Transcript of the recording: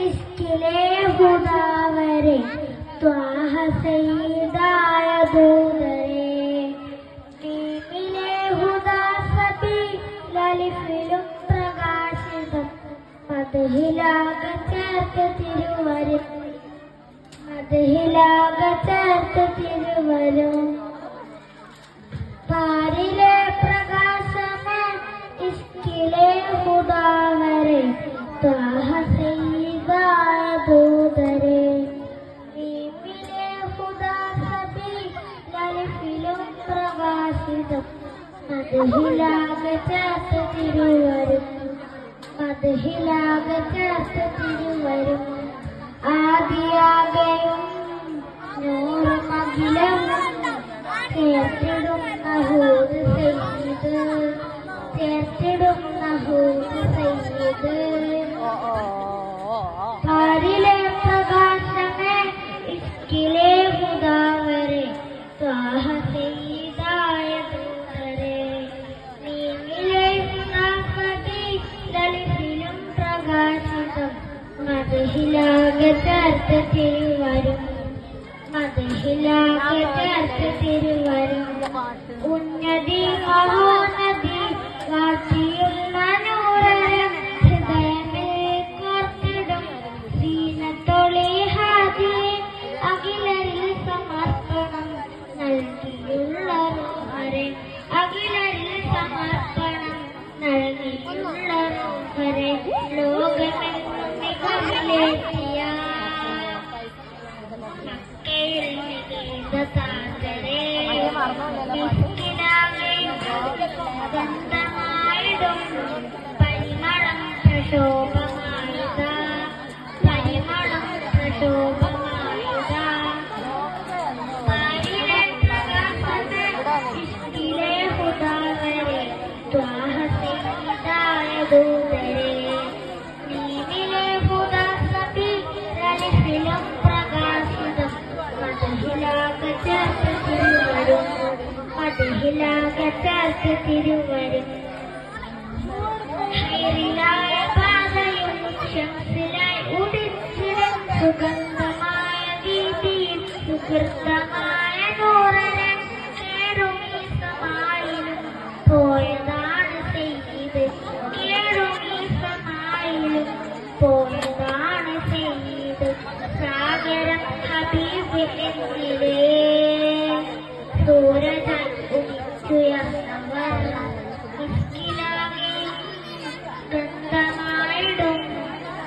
ഇഷ്കിലെ ഹുദാവരെ ത്വാഹ സയ്യിദായ ദൂതരെ ദീനിലെ ഹുദാ സബി ലലിഫിലും പ്രകാശിതം മദ്ഹിലാക ചേർത്ത് തിരുവരും മദ്ഹിലാക ചേർത്ത് തിരുവരും പാരിലെ പ്രകാശമേ ഇഷ്കിലെ ഹുദാവരെ ത്വാഹ സയ്യിദായ ദൂതരെ ദീനിലെ ഹുദാ സബി ലലിഫിലും പ്രകാശിതം മദ്ഹിലാക ചേർത്ത് തിരുവരും മദ്ഹിലാക ചേർത്ത് തിരുവരും ആദിയാകെയും നൂറുമകിലും ചേർത്തിടുന്ന ഹൂദ് സയ്യിദ് ചേർത്തിടുന്ന ഹൂദ് സയ്യിദ് പാരിലെ പ്രകാശമേ ഇഷ്കിലെ ഹുദാവരെ ത്വാഹ സയ്യിദായ ദൂതരെ നീങ്ങിലെ ഹുദാ സബി ലലിഫിലും പ്രകാശിതം മദ്ഹിലാക ചേർത്ത് തിരുവരും മദ്ഹിലാക ചേർത്ത് തിരുവരും ഉന്നതി മഹോന്നതി കാട്ടിയുള്ള നൂറരം ഹൃദയമിൽ കോർത്തിടും സീനത്തൊളി ഹാജി അഖിലരിൽ സമർപ്പണം നൽകിയുള്ള റൂഹരെ അഖിലരിൽ സമർപ്പണം നൽകിയുള്ള റൂഹരെ ലോകമെന്നും മികവിലേറ്റിയ മക്കയിൽ നികേത താജരെ മിസ്കിനാകെയും ഗന്ധമായിടും പരിമളം പ്രശോഭമായുധ പരിമളം പ്രശോഭമായുധ പാരിലെ പ്രകാശമേ ഇഷ്കിലെ ഹുദാവരെ ത്വാഹ സയ്യിദായ ദൂതരെ ദീനിലെ ഹുദാ സബി ലലിഫിലും പ്രകാശിതം മദ്ഹിലാക ചേർത്ത് തിരുവരും മദ്ഹിലാക ചേർത്ത് തിരുവരും ഹൈറിലായ പാതയും ശംസിലായി ഉദിച്ചിടും സുഗന്ധമായ ദീപിയിൽ സുഹൃത്തമായ നൂറനെ കേടുമീ സമായിലും പോയതാണ് സയ്യിദ് കേടുമീ സമായിലും പോയതാണ് സയ്യിദ് സാഗരം ഹബീബ് എന്നിലെ